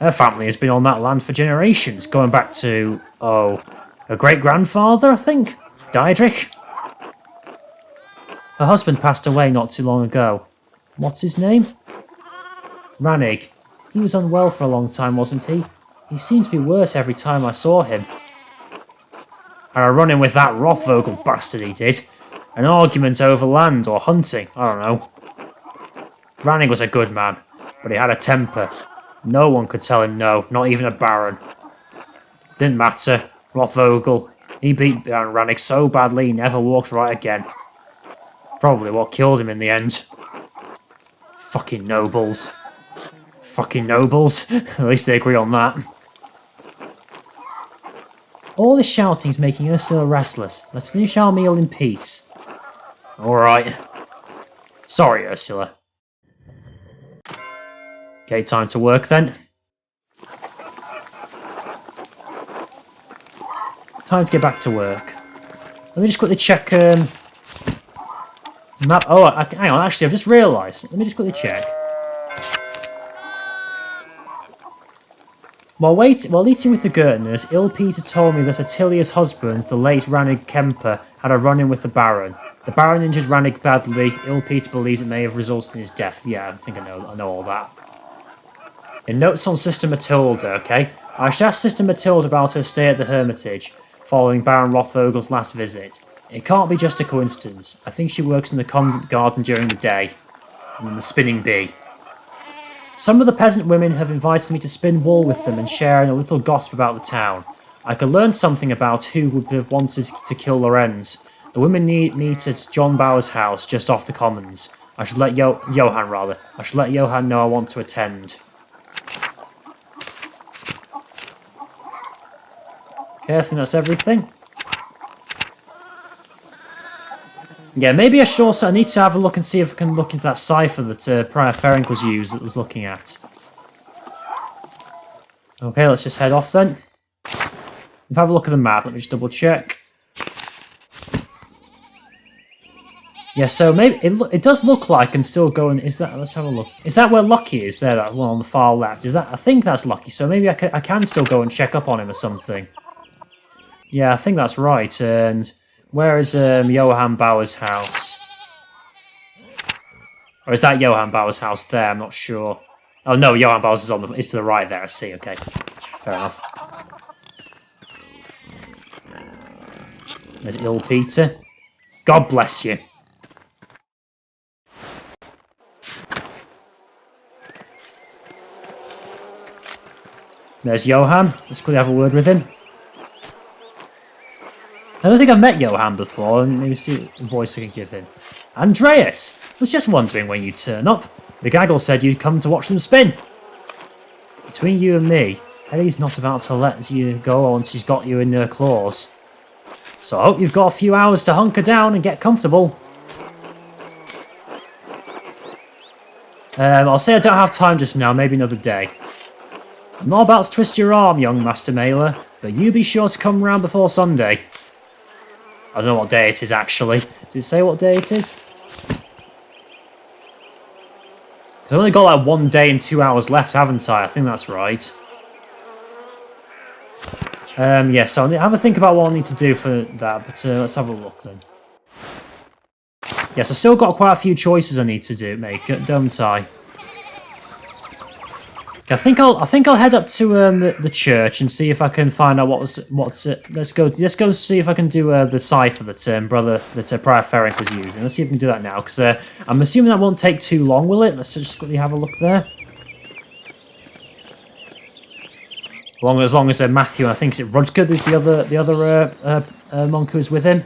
Her family has been on that land for generations, going back to, her great-grandfather, I think? Diedrich? Her husband passed away not too long ago. What's his name? Ranig. He was unwell for a long time, wasn't he? He seemed to be worse every time I saw him. And I run in with that Rothvogel bastard he did. An argument over land or hunting, I don't know. Rannig was a good man, but he had a temper. No one could tell him no, not even a baron. Didn't matter. Rothvogel, he beat Baron Rannig so badly he never walked right again. Probably what killed him in the end. Fucking nobles. Fucking nobles. At least they agree on that. All this shouting is making Ursula restless. Let's finish our meal in peace. Alright. Sorry, Ursula. Okay, time to work then. Time to get back to work. Let me just quickly check map. Oh, hang on, actually I've just realised. Let me just quickly check. While eating with the Gertners, Il Peter told me that Otilia's husband, the late Rannig Kemper, had a run-in with the Baron. The Baron injured Rannig badly. Il Peter believes it may have resulted in his death. Yeah, I think I know all that. In notes on Sister Matilda, okay? I should ask Sister Matilda about her stay at the Hermitage, following Baron Rothvogel's last visit. It can't be just a coincidence. I think she works in the convent garden during the day. And in the spinning bee. Some of the peasant women have invited me to spin wool with them and share in a little gossip about the town. I could learn something about who would have wanted to kill Lorenz. The women meet at John Bauer's house just off the commons. I should let Johann know I want to attend. Okay, I think that's everything. Yeah, maybe I need to have a look and see if I can look into that cipher that Prior Ferenc was looking at. Okay, let's just head off then. Let's have a look at the map. Let me just double check. Yeah, so maybe it does look like I can still go and let's have a look. Is that where Lucky is there? That one on the far left. I think that's Lucky. So maybe I can still go and check up on him or something. Yeah, I think that's right. And where is Johann Bauer's house? Or is that Johann Bauer's house there? I'm not sure. Oh no, Johann Bauer's is to the right there. I see. Okay, fair enough. There's Il Peter. God bless you. There's Johann. Let's quickly have a word with him. I don't think I've met Johann before, and maybe see the voice I can give him. Andreas! Was just wondering when you'd turn up. The gaggle said you'd come to watch them spin. Between you and me, Ellie's not about to let you go once she's got you in her claws. So I hope you've got a few hours to hunker down and get comfortable. I'll say I don't have time just now, maybe another day. I'm not about to twist your arm, young Master Mailer, but you be sure to come round before Sunday. I don't know what day it is, actually. Does it say what day it is? Because I've only got like 1 day and 2 hours left, haven't I? I think that's right. Yeah, so I'll have a think about what I need to do for that, but let's have a look then. Yes, I've still got quite a few choices I need to make, don't I? Okay, I think I'll head up to the church and see if I can find out let's go see if I can do the cipher that Prior Ferenc was using. Let's see if we can do that now, because I'm assuming that won't take too long, will it? Let's just quickly have a look there. As long as Matthew, and I think is it Rudgerd is the other monk who is with him.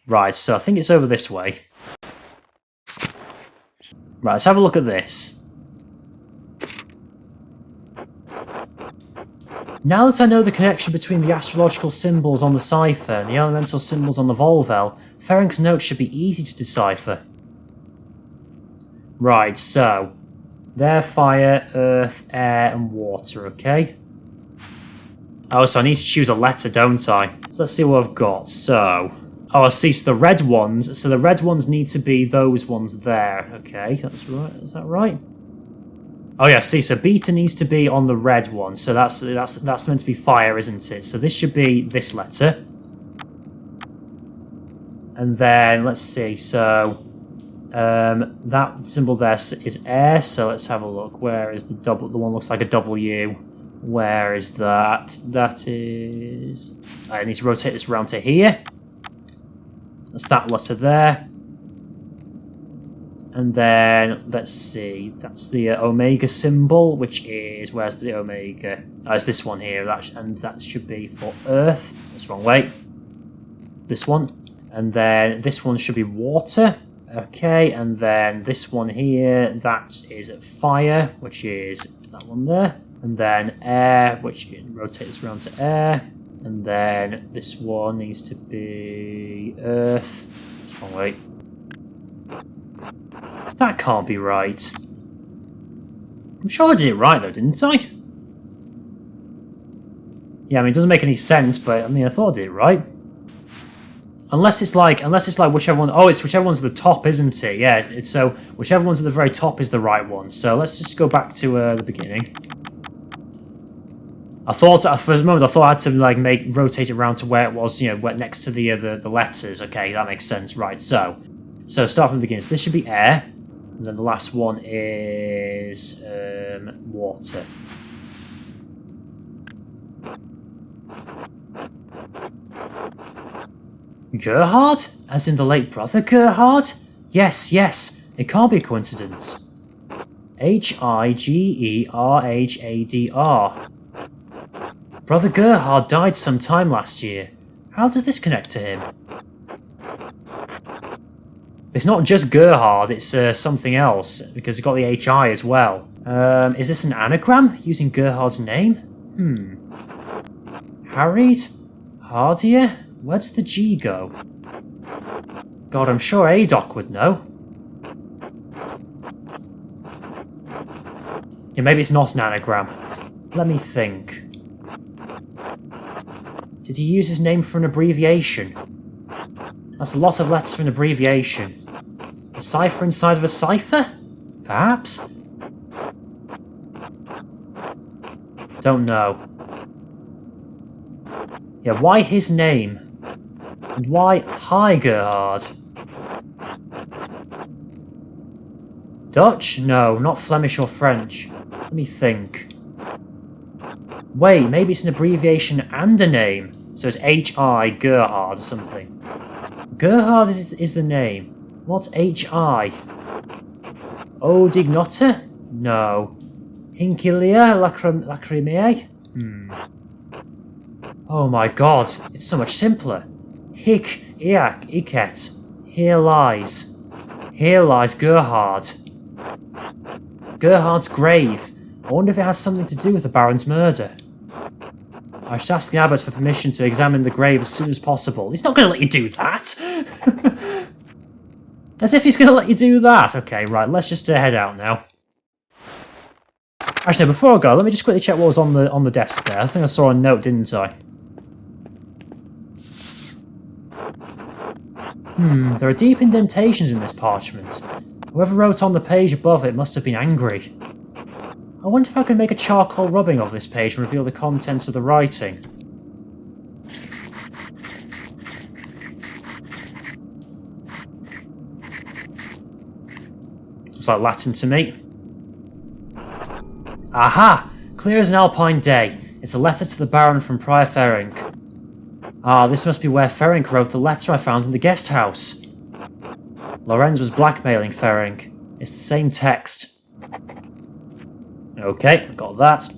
Right, so I think it's over this way. Right, let's have a look at this. Now that I know the connection between the astrological symbols on the cipher and the elemental symbols on the Volvel, Ferenc's notes should be easy to decipher. Right, so they're fire, earth, air, and water, okay? Oh, so I need to choose a letter, don't I? So let's see what I've got. So, oh, I see. So the red ones need to be those ones there. Okay, that's right. Is that right? Oh yeah, see. So beta needs to be on the red one. So that's meant to be fire, isn't it? So this should be this letter. And then let's see. So that symbol there is air. So let's have a look. Where is the one looks like a W? Where is that? That is... I need to rotate this around to here. That's that letter there. And then, let's see, that's the omega symbol, which is... Where's the omega? Oh, it's this one here, and that should be for Earth. That's the wrong way. This one. And then this one should be water. Okay, and then this one here, that is fire, which is that one there. And then air, which rotates around to air. And then this one needs to be earth. That's the wrong way. That can't be right. I'm sure I did it right though, didn't I? Yeah, I mean, it doesn't make any sense, but I mean, I thought I did it right. Unless it's like whichever one... Oh, it's whichever one's at the top, isn't it? Yeah, so whichever one's at the very top is the right one. So let's just go back to the beginning. I thought, for a moment, I had to like rotate it around to where it was, you know, next to the letters. Okay, that makes sense. Right, so start from the beginning. So this should be air, and then the last one is water. Gerhard? As in the late brother Gerhard? Yes, it can't be a coincidence. Higerhadr. Brother Gerhard died sometime last year. How does this connect to him? It's not just Gerhard, it's something else, because it got the HI as well. Is this an anagram using Gerhard's name? Harried? Hardier? Where does the G go? God, I'm sure Adoc would know. Yeah, maybe it's not an anagram. Let me think. Did he use his name for an abbreviation? That's a lot of letters for an abbreviation. A cipher inside of a cipher? Perhaps? Don't know. Yeah, why his name? And why Hi Gerhard? Dutch? No, not Flemish or French. Let me think. Wait, maybe it's an abbreviation and a name. So it's H-I, Gerhard or something. Gerhard is the name. What's H-I? Odignotta? No. Hinkilia Lacrimae? Oh my god, it's so much simpler. Hic, Iak, Iket. Here lies. Here lies Gerhard. Gerhard's grave. I wonder if it has something to do with the Baron's murder. I should ask the abbot for permission to examine the grave as soon as possible. He's not going to let you do that! As if he's going to let you do that! Okay, right, let's just head out now. Actually, no, before I go, let me just quickly check what was on the desk there. I think I saw a note, didn't I? There are deep indentations in this parchment. Whoever wrote on the page above it must have been angry. I wonder if I can make a charcoal rubbing of this page and reveal the contents of the writing. Looks like Latin to me. Aha! Clear as an alpine day. It's a letter to the Baron from Prior Ferenc. Ah, this must be where Ferenc wrote the letter I found in the guest house. Lorenz was blackmailing Ferenc. It's the same text. Okay, got that.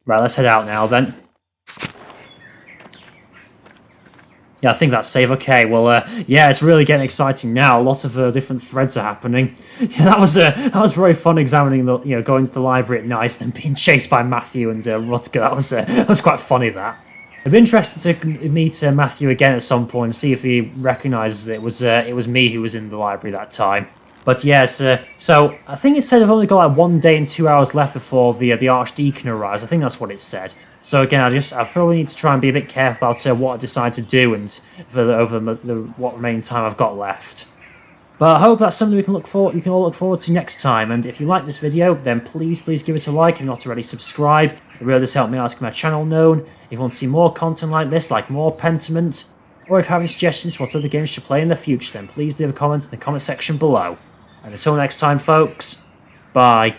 Right, let's head out now then. Yeah, I think that's safe. Okay, well, yeah, it's really getting exciting now. Lots of different threads are happening. Yeah, that was very fun examining the, going to the library at night, then being chased by Matthew and Rutger. That was quite funny. That. I'd be interested to meet Matthew again at some point and see if he recognises that it was me who was in the library that time. But yes, so I think it said I've only got like 1 day and 2 hours left before the Archdeacon arrives. I think that's what it said. So again, I probably need to try and be a bit careful about what I decide to do and over what remaining time I've got left. But I hope that's something you can all look forward to next time. And if you like this video, then please give it a like. If you're not already, subscribe. It really does help me out to get my channel known. If you want to see more content like this, like more Pentiment, or if you have any suggestions for what other games to play in the future, then please leave a comment in the comment section below. And until next time, folks, bye.